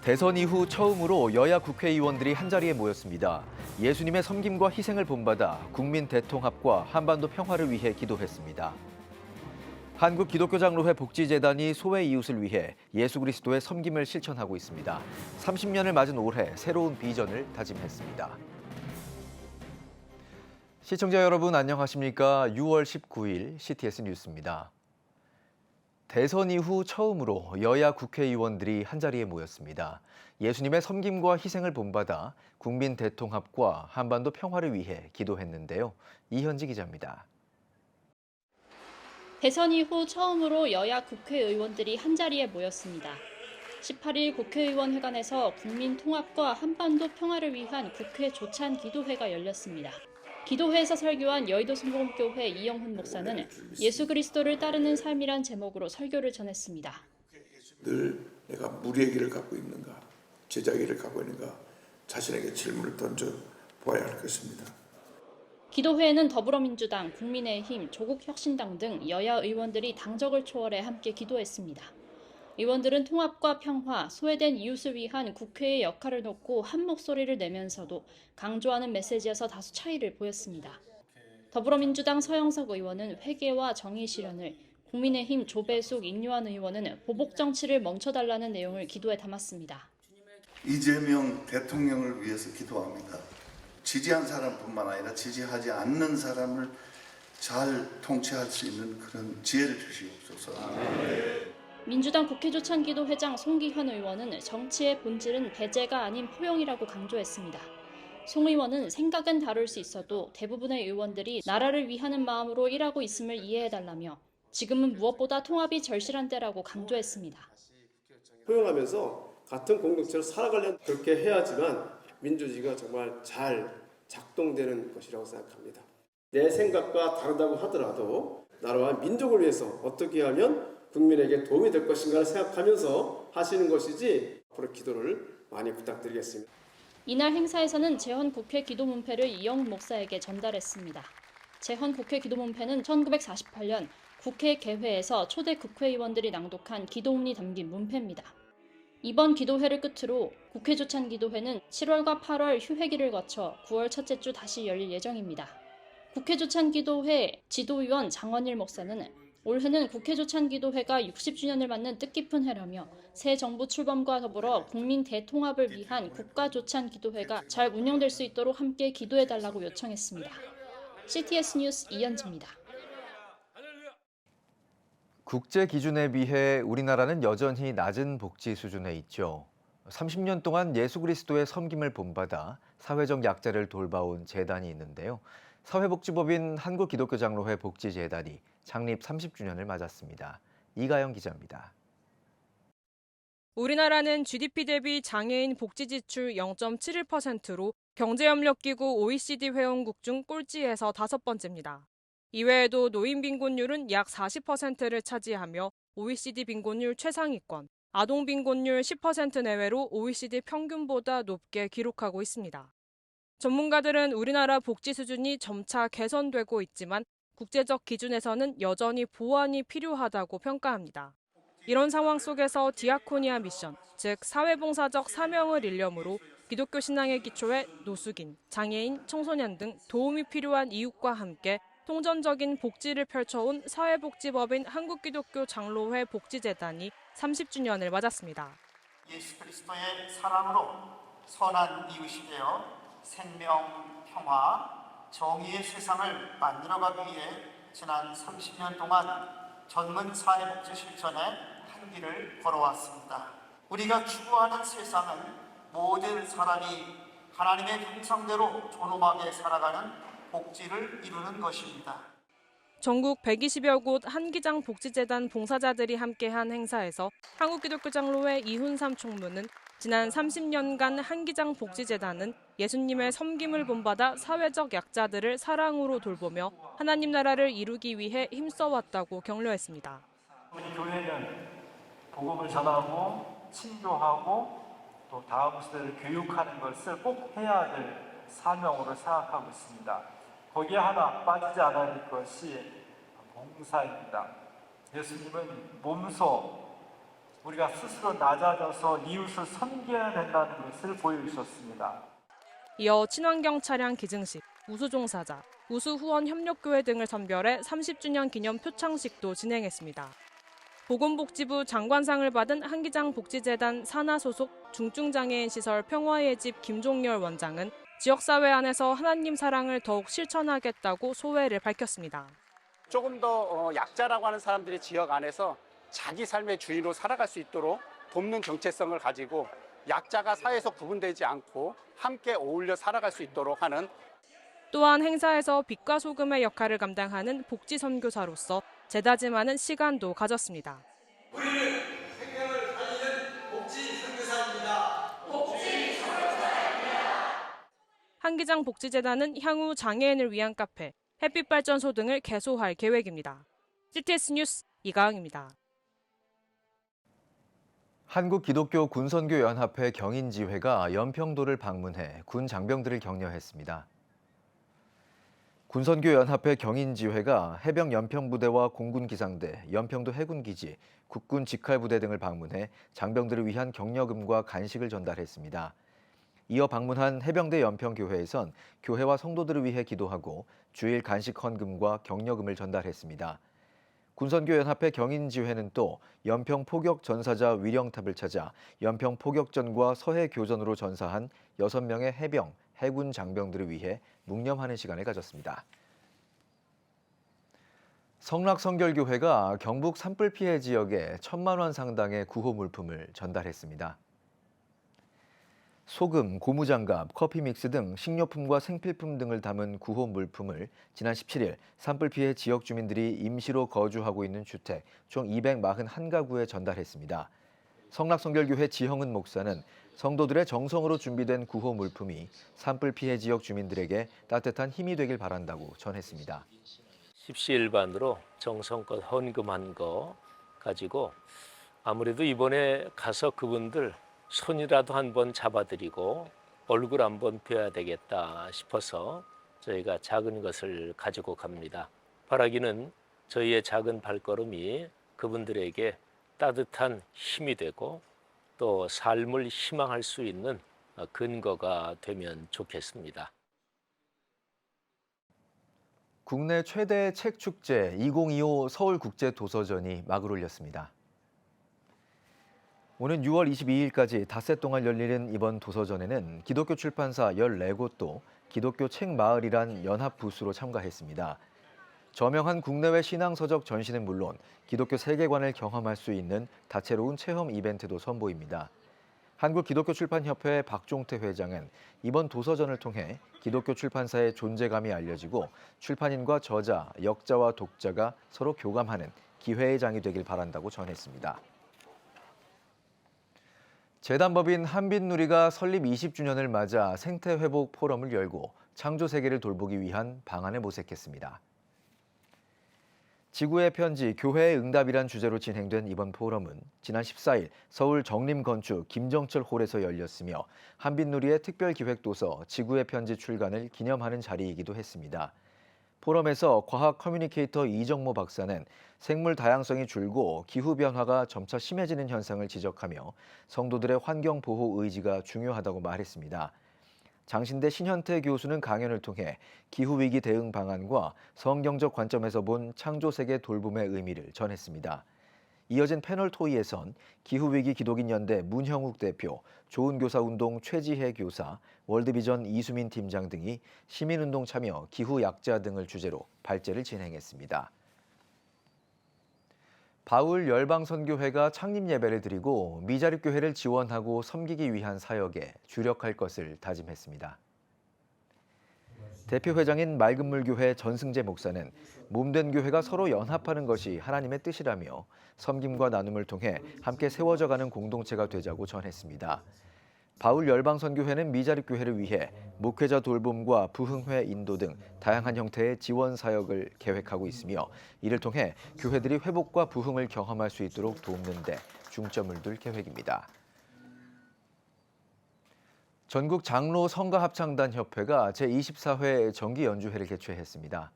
대선 이후 처음으로 여야 국회의원들이 한자리에 모였습니다. 예수님의 섬김과 희생을 본받아 국민 대통합과 한반도 평화를 위해 기도했습니다. 한국기독교장로회 복지재단이 소외 이웃을 위해 예수 그리스도의 섬김을 실천하고 있습니다. 30년을 맞은 올해 새로운 비전을 다짐했습니다. 시청자 여러분 안녕하십니까? 6월 19일 CTS 뉴스입니다. 대선 이후 처음으로 여야 국회의원들이 한자리에 모였습니다. 예수님의 섬김과 희생을 본받아 국민 대통합과 한반도 평화를 위해 기도했는데요. 이현지 기자입니다. 대선 이후 처음으로 여야 국회의원들이 한자리에 모였습니다. 18일 국회의원회관에서 국민 통합과 한반도 평화를 위한 국회 조찬 기도회가 열렸습니다. 기도회에서 설교한 여의도 성공교회 이영훈 목사는 예수 그리스도를 따르는 삶이란 제목으로 설교를 전했습니다. 늘 내가 무리의 길을 갖고 있는가, 제자의 길을 갖고 있는가 자신에게 질문을 던져 보아야 할 것입니다. 기도회에는 더불어민주당, 국민의힘, 조국혁신당 등 여야 의원들이 당적을 초월해 함께 기도했습니다. 의원들은 통합과 평화, 소외된 이웃을 위한 국회의 역할을 놓고 한 목소리를 내면서도 강조하는 메시지에서 다소 차이를 보였습니다. 더불어민주당 서영석 의원은 회개와 정의 실현을, 국민의힘 조배숙 인요한 의원은 보복 정치를 멈춰달라는 내용을 기도에 담았습니다. 이재명 대통령을 위해서 기도합니다. 지지한 사람뿐만 아니라 지지하지 않는 사람을 잘 통치할 수 있는 그런 지혜를 주시옵소서. 민주당 국회조찬기도 회장 송기현 의원은 정치의 본질은 배제가 아닌 포용이라고 강조했습니다. 송 의원은 생각은 다를 수 있어도 대부분의 의원들이 나라를 위하는 마음으로 일하고 있음을 이해해달라며 지금은 무엇보다 통합이 절실한 때라고 강조했습니다. 포용하면서 같은 공동체로 살아가려면 그렇게 해야지만 민주주의가 정말 잘 작동되는 것이라고 생각합니다. 내 생각과 다르다고 하더라도 나라와 민족을 위해서 어떻게 하면 국민에게 도움이 될 것인가를 생각하면서 하시는 것이지 앞으로 기도를 많이 부탁드리겠습니다. 이날 행사에서는 재헌 국회 기도 문패를 이영훈 목사에게 전달했습니다. 재헌 국회 기도 문패는 1948년 국회 개회에서 초대 국회의원들이 낭독한 기도문이 담긴 문패입니다. 이번 기도회를 끝으로 국회 조찬 기도회는 7월과 8월 휴회기를 거쳐 9월 첫째 주 다시 열릴 예정입니다. 국회 조찬 기도회 지도위원 장원일 목사는 올해는 국회 조찬 기도회가 60주년을 맞는 뜻깊은 해라며 새 정부 출범과 더불어 국민 대통합을 위한 국가 조찬 기도회가 잘 운영될 수 있도록 함께 기도해달라고 요청했습니다. CTS 뉴스 이현지입니다. 국제 기준에 비해 우리나라는 여전히 낮은 복지 수준에 있죠. 30년 동안 예수 그리스도의 섬김을 본받아 사회적 약자를 돌봐온 재단이 있는데요. 사회복지법인 한국기독교장로회 복지재단이 창립 30주년을 맞았습니다. 이가영 기자입니다. 우리나라는 GDP 대비 장애인 복지 지출 0.71%로 경제협력기구 OECD 회원국 중 꼴찌에서 5번째입니다. 이외에도 노인 빈곤율은 약 40%를 차지하며 OECD 빈곤율 최상위권, 아동 빈곤율 10% 내외로 OECD 평균보다 높게 기록하고 있습니다. 전문가들은 우리나라 복지 수준이 점차 개선되고 있지만 국제적 기준에서는 여전히 보완이 필요하다고 평가합니다. 이런 상황 속에서 디아코니아 미션, 즉 사회봉사적 사명을 일념으로 기독교 신앙에 기초해 노숙인, 장애인, 청소년 등 도움이 필요한 이웃과 함께 통전적인 복지를 펼쳐온 사회복지법인 한국기독교장로회 복지재단이 30주년을 맞았습니다. 예수 그리스도의 사랑으로 선한 이웃이 되어 생명, 평화, 정의의 세상을 만들어가기 위해 지난 30년 동안 전문 사회복지 실천에 한 길을 걸어왔습니다. 우리가 추구하는 세상은 모든 사람이 하나님의 형상대로 존엄하게 살아가는 복지를 이루는 것입니다. 전국 120여 곳 한기장 복지재단 봉사자들이 함께한 행사에서 한국기독교장로회 이훈삼 총무는 지난 30년간 한기장 복지재단은 예수님의 섬김을 본받아 사회적 약자들을 사랑으로 돌보며 하나님 나라를 이루기 위해 힘써왔다고 격려했습니다. 우리 교회는 복음을 전하고 친교하고 또 다음 세대를 교육하는 것을 꼭 해야 될 사명으로 생각하고 있습니다. 거기에 하나 빠지지 않아야 될 것이 봉사입니다. 예수님은 몸소 우리가 스스로 낮아져서 이웃을 섬겨야 된다는 것을 보여주셨습니다. 이어 친환경 차량 기증식, 우수종사자, 우수후원협력교회 등을 선별해 30주년 기념 표창식도 진행했습니다. 보건복지부 장관상을 받은 한기장 복지재단 산하 소속 중증장애인 시설 평화의 집 김종열 원장은 지역사회 안에서 하나님 사랑을 더욱 실천하겠다고 소회를 밝혔습니다. 조금 더 약자라고 하는 사람들이 지역 안에서 자기 삶의 주인으로 살아갈 수 있도록 돕는 정체성을 가지고 약자가 사회에서 구분되지 않고 함께 어울려 살아갈 수 있도록 하는. 또한 행사에서 빛과 소금의 역할을 감당하는 복지 선교사로서 재다짐하는 시간도 가졌습니다. 우리는 생명을 살리는 복지 선교사입니다. 복지 선교사입니다. 한기장 복지재단은 향후 장애인을 위한 카페, 햇빛발전소 등을 개소할 계획입니다. CTS 뉴스 이가은입니다. 한국기독교군선교연합회 경인지회가 연평도를 방문해 군 장병들을 격려했습니다. 군선교연합회 경인지회가 해병 연평부대와 공군기상대, 연평도 해군기지, 국군 직할부대 등을 방문해 장병들을 위한 격려금과 간식을 전달했습니다. 이어 방문한 해병대 연평교회에선 교회와 성도들을 위해 기도하고 주일 간식 헌금과 격려금을 전달했습니다. 군선교연합회 경인지회는 또 연평 포격 전사자 위령탑을 찾아 연평 포격전과 서해 교전으로 전사한 6명의 해병, 해군 장병들을 위해 묵념하는 시간을 가졌습니다. 성락성결교회가 경북 산불 피해 지역에 1,000만 원 상당의 구호 물품을 전달했습니다. 소금, 고무장갑, 커피 믹스 등 식료품과 생필품 등을 담은 구호 물품을 지난 17일 산불 피해 지역 주민들이 임시로 거주하고 있는 주택 총 241가구에 전달했습니다. 성락성결교회 지형은 목사는 성도들의 정성으로 준비된 구호 물품이 산불 피해 지역 주민들에게 따뜻한 힘이 되길 바란다고 전했습니다. 십시일반으로 정성껏 헌금한 거 가지고 아무래도 이번에 가서 그분들 손이라도 한번 잡아드리고 얼굴 한번 뵈야 되겠다 싶어서 저희가 작은 것을 가지고 갑니다. 바라기는 저희의 작은 발걸음이 그분들에게 따뜻한 힘이 되고 또 삶을 희망할 수 있는 근거가 되면 좋겠습니다. 국내 최대 책축제 2025 서울국제도서전이 막을 올렸습니다. 오는 6월 22일까지 닷새 동안 열리는 이번 도서전에는 기독교 출판사 14곳도 기독교 책마을이란 연합 부스로 참가했습니다. 저명한 국내외 신앙서적 전시는 물론 기독교 세계관을 경험할 수 있는 다채로운 체험 이벤트도 선보입니다. 한국기독교출판협회 박종태 회장은 이번 도서전을 통해 기독교 출판사의 존재감이 알려지고 출판인과 저자, 역자와 독자가 서로 교감하는 기회의 장이 되길 바란다고 전했습니다. 재단법인 한빛누리가 설립 20주년을 맞아 생태회복 포럼을 열고 창조세계를 돌보기 위한 방안을 모색했습니다. 지구의 편지, 교회의 응답이란 주제로 진행된 이번 포럼은 지난 14일 서울 정림건축 김정철 홀에서 열렸으며 한빛누리의 특별기획도서 지구의 편지 출간을 기념하는 자리이기도 했습니다. 포럼에서 과학 커뮤니케이터 이정모 박사는 생물 다양성이 줄고 기후변화가 점차 심해지는 현상을 지적하며 성도들의 환경보호 의지가 중요하다고 말했습니다. 장신대 신현태 교수는 강연을 통해 기후위기 대응 방안과 성경적 관점에서 본 창조세계 돌봄의 의미를 전했습니다. 이어진 패널 토의에선 기후위기 기독인연대 문형욱 대표, 좋은교사운동 최지혜 교사, 월드비전 이수민 팀장 등이 시민운동 참여, 기후약자 등을 주제로 발제를 진행했습니다. 바울 열방선교회가 창립 예배를 드리고 미자립교회를 지원하고 섬기기 위한 사역에 주력할 것을 다짐했습니다. 대표회장인 맑은물교회 전승재 목사는 몸된 교회가 서로 연합하는 것이 하나님의 뜻이라며 섬김과 나눔을 통해 함께 세워져가는 공동체가 되자고 전했습니다. 바울 열방선교회는 미자립교회를 위해 목회자 돌봄과 부흥회 인도 등 다양한 형태의 지원 사역을 계획하고 있으며 이를 통해 교회들이 회복과 부흥을 경험할 수 있도록 돕는 데 중점을 둘 계획입니다. 전국 장로 성가합창단 협회가 제24회 정기연주회를 개최했습니다.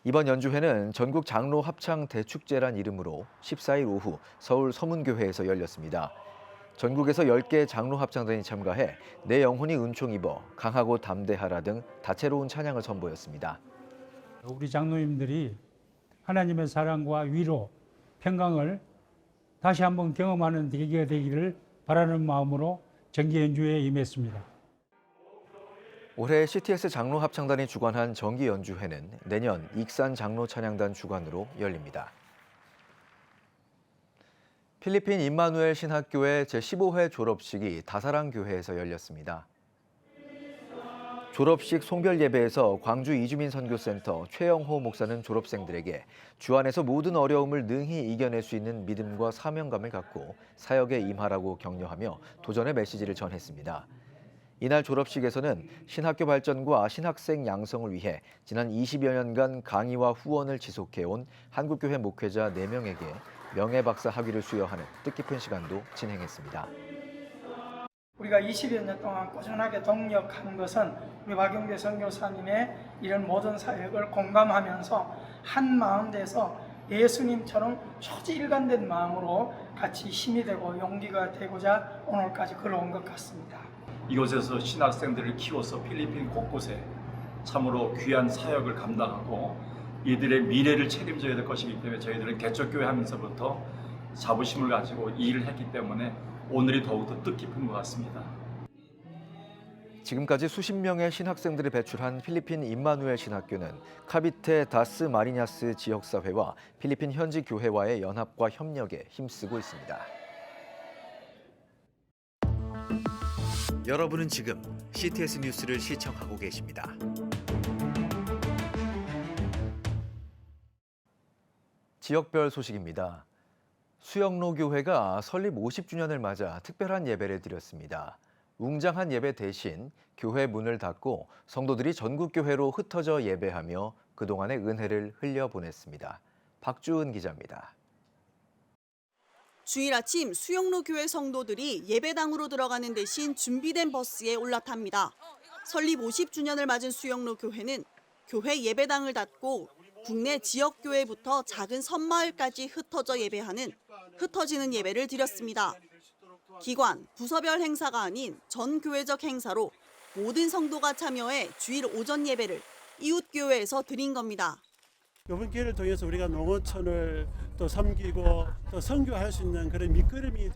이번 연주회는 전국 장로 합창 대축제란 이름으로 14일 오후 서울 서문교회에서 열렸습니다. 전국에서 10개 장로 합창단이 참가해 내 영혼이 은총 입어 강하고 담대하라 등 다채로운 찬양을 선보였습니다. 우리 장로님들이 하나님의 사랑과 위로, 평강을 다시 한번 경험하는 계기가 되기를 바라는 마음으로 정기 연주회에 임했습니다. 올해 CTS 장로 합창단이 주관한 정기 연주회는 내년 익산 장로 찬양단 주관으로 열립니다. 필리핀 임마누엘 신학교의 제15회 졸업식이 다사랑 교회에서 열렸습니다. 졸업식 송별 예배에서 광주 이주민 선교센터 최영호 목사는 졸업생들에게 주 안에서 모든 어려움을 능히 이겨낼 수 있는 믿음과 사명감을 갖고 사역에 임하라고 격려하며 도전의 메시지를 전했습니다. 이날 졸업식에서는 신학교 발전과 신학생 양성을 위해 지난 20여 년간 강의와 후원을 지속해온 한국교회 목회자 4명에게 명예박사 학위를 수여하는 뜻깊은 시간도 진행했습니다. 우리가 20여 년 동안 꾸준하게 동력한 것은 우리 박영대 선교사님의 이런 모든 사역을 공감하면서 한 마음 돼서 예수님처럼 초지일관된 마음으로 같이 힘이 되고 용기가 되고자 오늘까지 걸어온 것 같습니다. 이곳에서 신학생들을 키워서 필리핀 곳곳에 참으로 귀한 사역을 감당하고 이들의 미래를 책임져야 될 것이기 때문에 저희들은 개척교회 하면서부터 자부심을 가지고 이 일을 했기 때문에 오늘이 더욱더 뜻깊은 것 같습니다. 지금까지 수십 명의 신학생들을 배출한 필리핀 임마누엘 신학교는 카비테 다스 마리냐스 지역사회와 필리핀 현지 교회와의 연합과 협력에 힘쓰고 있습니다. 여러분은 지금 CTS 뉴스를 시청하고 계십니다. 지역별 소식입니다. 수영로 교회가 설립 50주년을 맞아 특별한 예배를 드렸습니다. 웅장한 예배 대신 교회 문을 닫고 성도들이 전국 교회로 흩어져 예배하며 그동안의 은혜를 흘려보냈습니다. 박주은 기자입니다. 주일 아침 수영로 교회 성도들이 예배당으로 들어가는 대신 준비된 버스에 올라탑니다. 설립 50주년을 맞은 수영로 교회는 교회 예배당을 닫고 국내 지역교회부터 작은 섬마을까지 흩어져 예배하는 흩어지는 예배를 드렸습니다. 기관, 부서별 행사가 아닌 전 교회적 행사로 모든 성도가 참여해 주일 오전 예배를 이웃교회에서 드린 겁니다. 이번 기회를 통해서 우리가 농어촌을 또 섬기고 또 선교할 수 있는 그런 밑거름이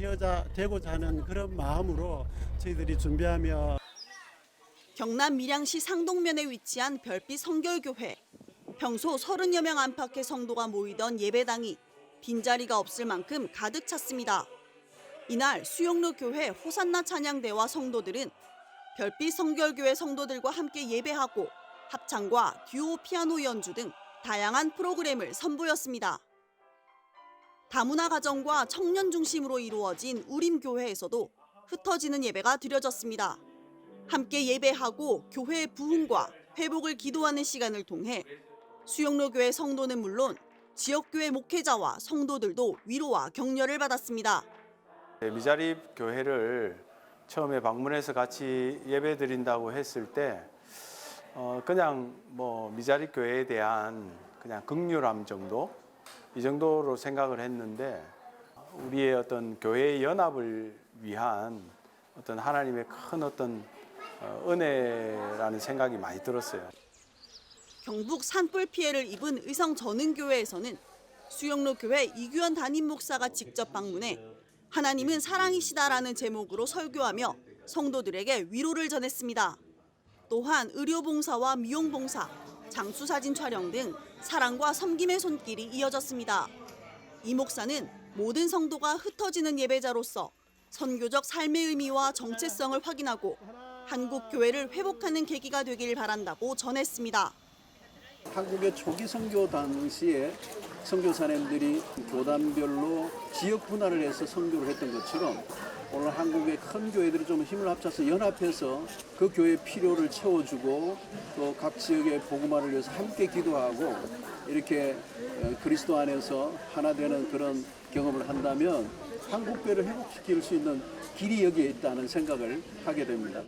되고자 하는 그런 마음으로 저희들이 준비하며 경남 밀양시 상동면에 위치한 별빛 성결교회. 평소 30여 명 안팎의 성도가 모이던 예배당이 빈자리가 없을 만큼 가득 찼습니다. 이날 수영로 교회 호산나 찬양대와 성도들은 별빛 성결교회 성도들과 함께 예배하고 합창과 듀오 피아노 연주 등 다양한 프로그램을 선보였습니다. 다문화 가정과 청년 중심으로 이루어진 우림교회에서도 흩어지는 예배가 드려졌습니다. 함께 예배하고 교회의 부흥과 회복을 기도하는 시간을 통해 수영로 교회 성도는 물론 지역교회 목회자와 성도들도 위로와 격려를 받았습니다. 미자립 교회를 처음에 방문해서 같이 예배 드린다고 했을 때 그냥 미자립 교회에 대한 그냥 긍휼함 정도 이 정도로 생각을 했는데 우리의 어떤 교회의 연합을 위한 어떤 하나님의 큰 어떤 은혜라는 생각이 많이 들었어요. 경북 산불 피해를 입은 의성 전흥교회에서는 수영로 교회 이규현 담임 목사가 직접 방문해 하나님은 사랑이시다라는 제목으로 설교하며 성도들에게 위로를 전했습니다. 또한 의료봉사와 미용봉사, 장수사진 촬영 등 사랑과 섬김의 손길이 이어졌습니다. 이 목사는 모든 성도가 흩어지는 예배자로서 선교적 삶의 의미와 정체성을 확인하고 한국 교회를 회복하는 계기가 되길 바란다고 전했습니다. 한국의 초기 선교 당시에 선교사님들이 교단별로 지역 분할을 해서 선교를 했던 것처럼 오늘 한국의 큰 교회들이 좀 힘을 합쳐서 연합해서 그 교회의 필요를 채워주고 또 각 지역의 복음화를 위해서 함께 기도하고 이렇게 그리스도 안에서 하나 되는 그런 경험을 한다면 한국 교회를 회복시킬 수 있는 길이 여기에 있다는 생각을 하게 됩니다.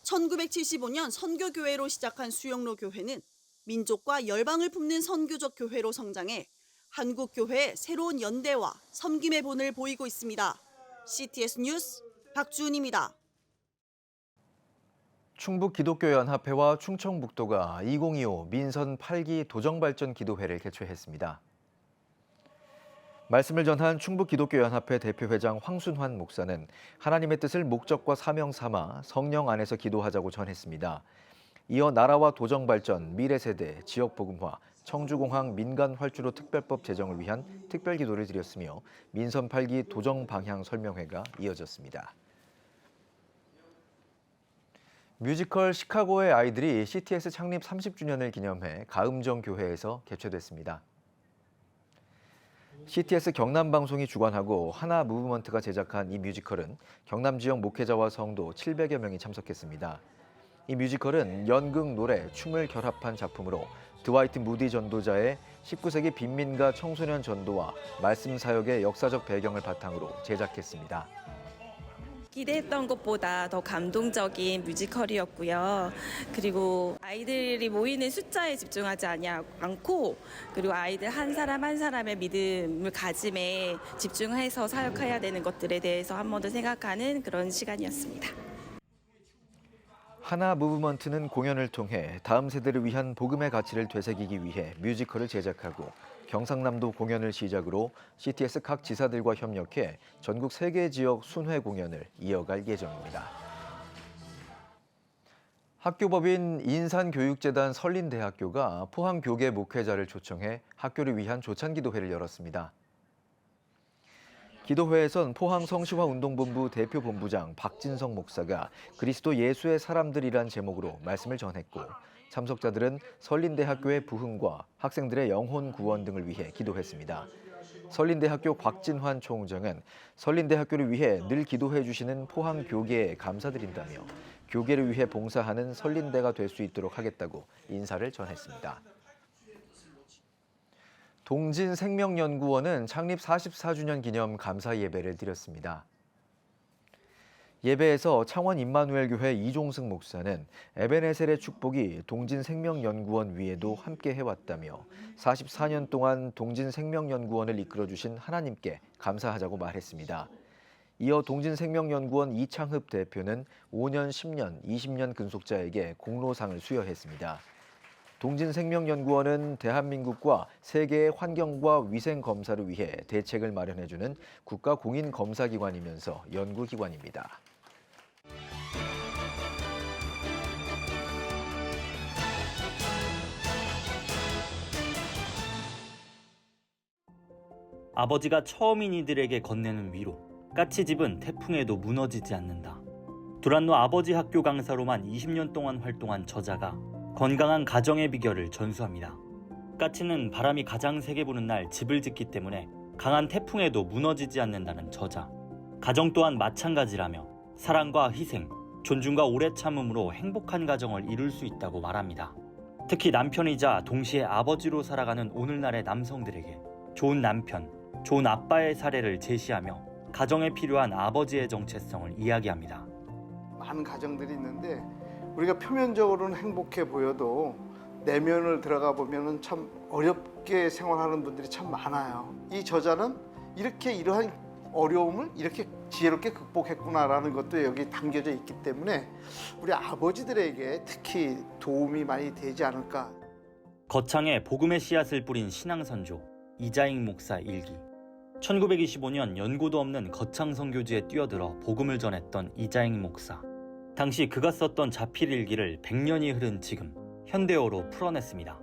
1975년 선교교회로 시작한 수영로 교회는 민족과 열방을 품는 선교적 교회로 성장해 한국 교회의 새로운 연대와 섬김의 본을 보이고 있습니다. CTS 뉴스 박주은입니다. 충북기독교연합회와 충청북도가 2025 민선 8기 도정발전 기도회를 개최했습니다. 말씀을 전한 충북기독교연합회 대표회장 황순환 목사는 하나님의 뜻을 목적과 사명 삼아 성령 안에서 기도하자고 전했습니다. 이어 나라와 도정발전, 미래세대, 지역복음화, 청주공항 민간활주로 특별법 제정을 위한 특별기도를 드렸으며 민선 8기 도정 방향 설명회가 이어졌습니다. 뮤지컬 시카고의 아이들이 CTS 창립 30주년을 기념해 가음정 교회에서 개최됐습니다. CTS 경남방송이 주관하고 하나 무브먼트가 제작한 이 뮤지컬은 경남 지역 목회자와 성도 700여 명이 참석했습니다. 이 뮤지컬은 연극, 노래, 춤을 결합한 작품으로 드와이트 무디 전도자의 19세기 빈민가 청소년 전도와 말씀 사역의 역사적 배경을 바탕으로 제작했습니다. 기대했던 것보다 더 감동적인 뮤지컬이었고요. 그리고 아이들이 모이는 숫자에 집중하지 않고 그리고 아이들 한 사람 한 사람의 믿음을 가짐에 집중해서 사역해야 되는 것들에 대해서 한 번 더 생각하는 그런 시간이었습니다. 하나 무브먼트는 공연을 통해 다음 세대를 위한 복음의 가치를 되새기기 위해 뮤지컬을 제작하고 경상남도 공연을 시작으로 CTS 각 지사들과 협력해 전국 3개 지역 순회 공연을 이어갈 예정입니다. 학교법인 인산교육재단 설린대학교가 포항교계 목회자를 초청해 학교를 위한 조찬기도회를 열었습니다. 기도회에선 포항 성시화운동본부 대표본부장 박진성 목사가 그리스도 예수의 사람들이란 제목으로 말씀을 전했고 참석자들은 설린대학교의 부흥과 학생들의 영혼 구원 등을 위해 기도했습니다. 설린대학교 곽진환 총장은 설린대학교를 위해 늘 기도해 주시는 포항 교계에 감사드린다며 교계를 위해 봉사하는 설린대가 될 수 있도록 하겠다고 인사를 전했습니다. 동진생명연구원은 창립 44주년 기념 감사 예배를 드렸습니다. 예배에서 창원 임마누엘교회 이종승 목사는 에베네셀의 축복이 동진생명연구원 위에도 함께 해왔다며 44년 동안 동진생명연구원을 이끌어주신 하나님께 감사하자고 말했습니다. 이어 동진생명연구원 이창흡 대표는 5년, 10년, 20년 근속자에게 공로상을 수여했습니다. 동진생명연구원은 대한민국과 세계의 환경과 위생 검사를 위해 대책을 마련해주는 국가공인검사기관이면서 연구기관입니다. 아버지가 처음인 이들에게 건네는 위로, 까치집은 태풍에도 무너지지 않는다. 두란노 아버지 학교 강사로만 20년 동안 활동한 저자가 건강한 가정의 비결을 전수합니다. 까치는 바람이 가장 세게 부는 날 집을 짓기 때문에 강한 태풍에도 무너지지 않는다는 저자. 가정 또한 마찬가지라며 사랑과 희생, 존중과 오래 참음으로 행복한 가정을 이룰 수 있다고 말합니다. 특히 남편이자 동시에 아버지로 살아가는 오늘날의 남성들에게 좋은 남편, 좋은 아빠의 사례를 제시하며 가정에 필요한 아버지의 정체성을 이야기합니다. 많은 가정들이 있는데 우리가 표면적으로는 행복해 보여도 내면을 들어가 보면은 참 어렵게 생활하는 분들이 참 많아요. 이 저자는 이러한 어려움을 이렇게 지혜롭게 극복했구나라는 것도 여기 담겨져 있기 때문에 우리 아버지들에게 특히 도움이 많이 되지 않을까. 거창에 복음의 씨앗을 뿌린 신앙선조 이자익 목사 일기. 1925년 연고도 없는 거창 선교지에 뛰어들어 복음을 전했던 이자익 목사. 당시 그가 썼던 자필일기를 100년이 흐른 지금 현대어로 풀어냈습니다.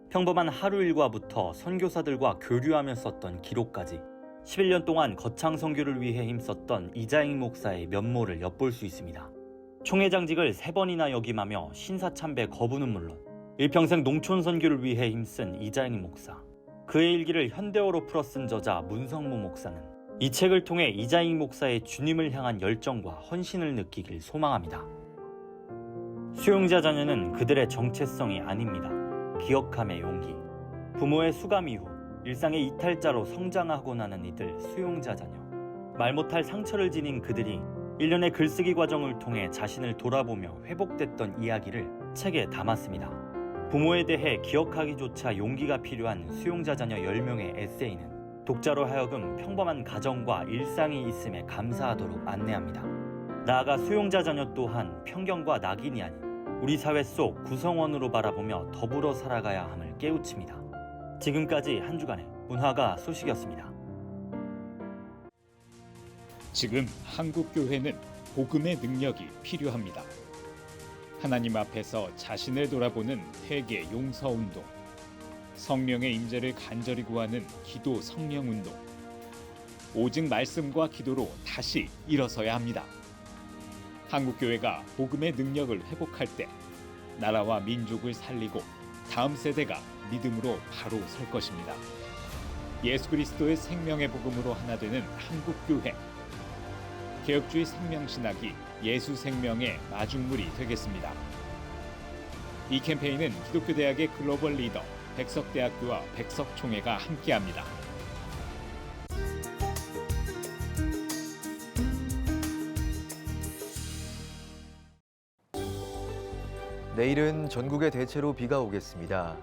평범한 하루 일과부터 선교사들과 교류하며 썼던 기록까지 11년 동안 거창 선교를 위해 힘썼던 이자익 목사의 면모를 엿볼 수 있습니다. 총회장직을 3번이나 역임하며 신사참배 거부는 물론 일평생 농촌 선교를 위해 힘쓴 이자익 목사. 그의 일기를 현대어로 풀어 쓴 저자 문성모 목사는 이 책을 통해 이자익 목사의 주님을 향한 열정과 헌신을 느끼길 소망합니다. 수용자 자녀는 그들의 정체성이 아닙니다. 기억함의 용기. 부모의 수감 이후 일상의 이탈자로 성장하고 나는 이들 수용자 자녀. 말 못할 상처를 지닌 그들이 일련의 글쓰기 과정을 통해 자신을 돌아보며 회복됐던 이야기를 책에 담았습니다. 부모에 대해 기억하기조차 용기가 필요한 수용자 자녀 10명의 에세이는 독자로 하여금 평범한 가정과 일상이 있음에 감사하도록 안내합니다. 나아가 수용자 자녀 또한 편견과 낙인이 아닌 우리 사회 속 구성원으로 바라보며 더불어 살아가야 함을 깨우칩니다. 지금까지 한 주간의 문화가 소식이었습니다. 지금 한국 교회는 복음의 능력이 필요합니다. 하나님 앞에서 자신을 돌아보는 회개 용서 운동, 성령의 임재를 간절히 구하는 기도 성령 운동, 오직 말씀과 기도로 다시 일어서야 합니다. 한국 교회가 복음의 능력을 회복할 때 나라와 민족을 살리고 다음 세대가 믿음으로 바로 설 것입니다. 예수 그리스도의 생명의 복음으로 하나 되는 한국 교회. 개혁주의 생명신학이 예수 생명의 마중물이 되겠습니다. 이 캠페인은 기독교대학의 글로벌 리더 백석대학교와 백석총회가 함께합니다. 내일은 전국에 대체로 비가 오겠습니다.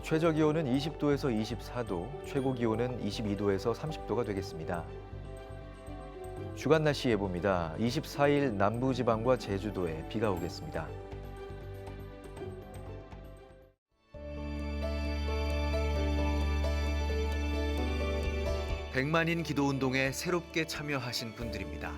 최저 기온은 20도에서 24도, 최고 기온은 22도에서 30도가 되겠습니다. 주간 날씨 예보입니다. 24일 남부지방과 제주도에 비가 오겠습니다. 백만인 기도운동에 새롭게 참여하신 분들입니다.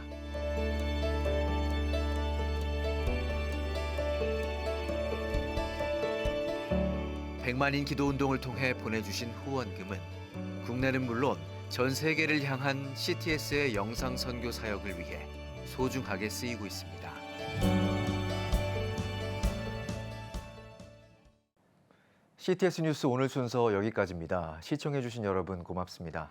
백만인 기도운동을 통해 보내주신 후원금은 국내는 물론 전 세계를 향한 CTS의 영상 선교 사역을 위해 소중하게 쓰이고 있습니다. CTS 뉴스 오늘 순서 여기까지입니다. 시청해주신 여러분 고맙습니다.